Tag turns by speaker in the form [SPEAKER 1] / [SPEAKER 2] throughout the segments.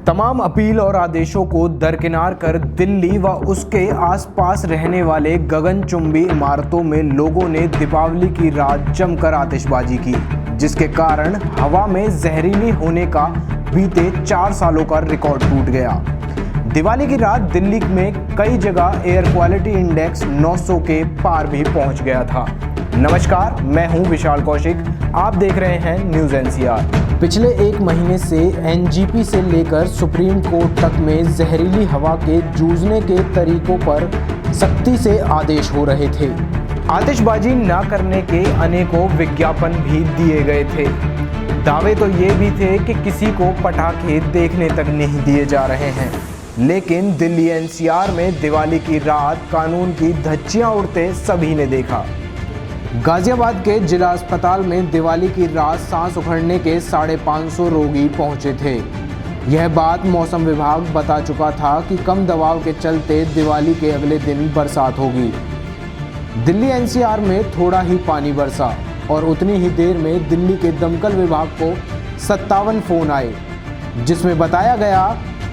[SPEAKER 1] तमाम अपील और आदेशों को दरकिनार कर दिल्ली व उसके आसपास रहने वाले गगनचुंबी इमारतों में लोगों ने दीपावली की रात जमकर आतिशबाजी की, जिसके कारण हवा में जहरीली होने का बीते 4 सालों का रिकॉर्ड टूट गया। दिवाली की रात दिल्ली में कई जगह एयर क्वालिटी इंडेक्स 900 के पार भी पहुंच गया था। नमस्कार, मैं हूं विशाल कौशिक, आप देख रहे हैं न्यूज़ एनसीआर। पिछले 1 महीने से एनजीपी से लेकर सुप्रीम कोर्ट तक में जहरीली हवा के जूझने के तरीकों पर सख्ती से आदेश हो रहे थे। आतिशबाजी न करने के अनेकों विज्ञापन भी दिए गए थे। दावे तो ये भी थे कि किसी को पटाखे देखने तक नहीं दिए जा रहे हैं, लेकिन दिल्ली एनसीआर में दिवाली की रात कानून की धज्जियां उड़ते सभी ने देखा। गाजियाबाद के जिला अस्पताल में दिवाली की रात सांस उखड़ने के 550 रोगी पहुंचे थे। यह बात मौसम विभाग बता चुका था कि कम दबाव के चलते दिवाली के अगले दिन बरसात होगी। दिल्ली एनसीआर में थोड़ा ही पानी बरसा और उतनी ही देर में दिल्ली के दमकल विभाग को 57 फोन आए, जिसमें बताया गया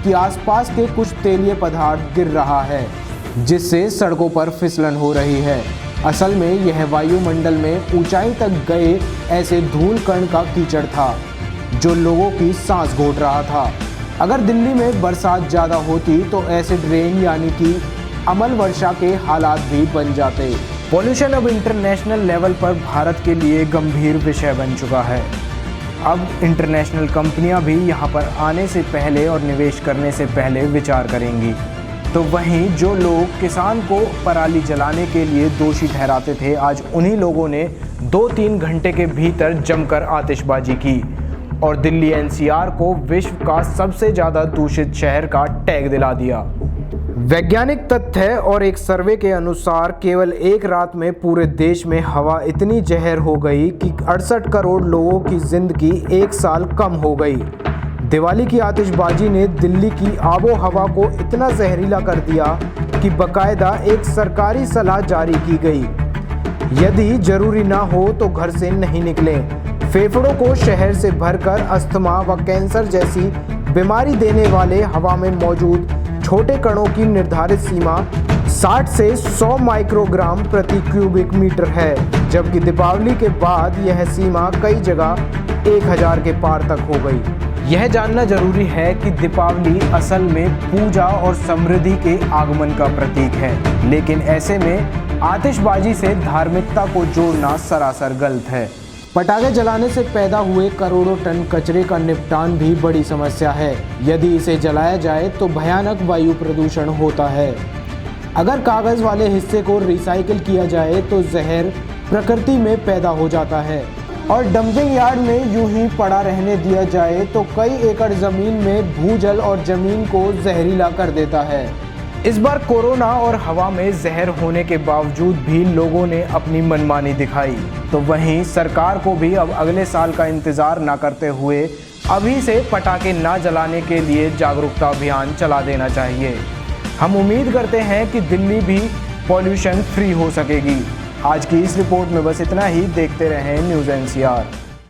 [SPEAKER 1] कि आसपास के कुछ तेलीय पदार्थ गिर रहा है, जिससे सड़कों पर फिसलन हो रही है। असल में यह वायुमंडल में ऊंचाई तक गए ऐसे धूल कण का कीचड़ था जो लोगों की सांस घोट रहा था। अगर दिल्ली में बरसात ज़्यादा होती तो एसिड रेन यानी कि अमल वर्षा के हालात भी बन जाते। पॉल्यूशन अब इंटरनेशनल लेवल पर भारत के लिए गंभीर विषय बन चुका है। अब इंटरनेशनल कंपनियां भी यहां पर आने से पहले और निवेश करने से पहले विचार करेंगी। तो वहीं जो लोग किसान को पराली जलाने के लिए दोषी ठहराते थे, आज उन्हीं लोगों ने 2-3 घंटे के भीतर जमकर आतिशबाजी की और दिल्ली एनसीआर को विश्व का सबसे ज़्यादा दूषित शहर का टैग दिला दिया। वैज्ञानिक तथ्य और एक सर्वे के अनुसार केवल एक रात में पूरे देश में हवा इतनी जहर हो गई कि 68 करोड़ लोगों की जिंदगी 1 साल कम हो गई। दिवाली की आतिशबाजी ने दिल्ली की आबो हवा को इतना जहरीला कर दिया कि बाकायदा एक सरकारी सलाह जारी की गई, यदि जरूरी ना हो तो घर से नहीं निकलें। फेफड़ों को शहर से भरकर अस्थमा व कैंसर जैसी बीमारी देने वाले हवा में मौजूद छोटे कणों की निर्धारित सीमा 60 से 100 माइक्रोग्राम प्रति क्यूबिक मीटर है, जबकि दीपावली के बाद यह सीमा कई जगह 1000 के पार तक हो गई। यह जानना जरूरी है कि दीपावली असल में पूजा और समृद्धि के आगमन का प्रतीक है, लेकिन ऐसे में आतिशबाजी से धार्मिकता को जोड़ना सरासर गलत है। पटाखे जलाने से पैदा हुए करोड़ों टन कचरे का निपटान भी बड़ी समस्या है। यदि इसे जलाया जाए तो भयानक वायु प्रदूषण होता है। अगर कागज़ वाले हिस्से को रिसाइकिल किया जाए तो जहर प्रकृति में पैदा हो जाता है और डंपिंग यार्ड में यूं ही पड़ा रहने दिया जाए तो कई एकड़ ज़मीन में भूजल और ज़मीन को जहरीला कर देता है। इस बार कोरोना और हवा में जहर होने के बावजूद भी लोगों ने अपनी मनमानी दिखाई, तो वहीं सरकार को भी अब अगले साल का इंतज़ार न करते हुए अभी से पटाखे ना जलाने के लिए जागरूकता अभियान चला देना चाहिए। हम उम्मीद करते हैं कि दिल्ली भी पॉल्यूशन फ्री हो सकेगी। आज की इस रिपोर्ट में बस इतना ही। देखते रहें न्यूज़ एनसीआर।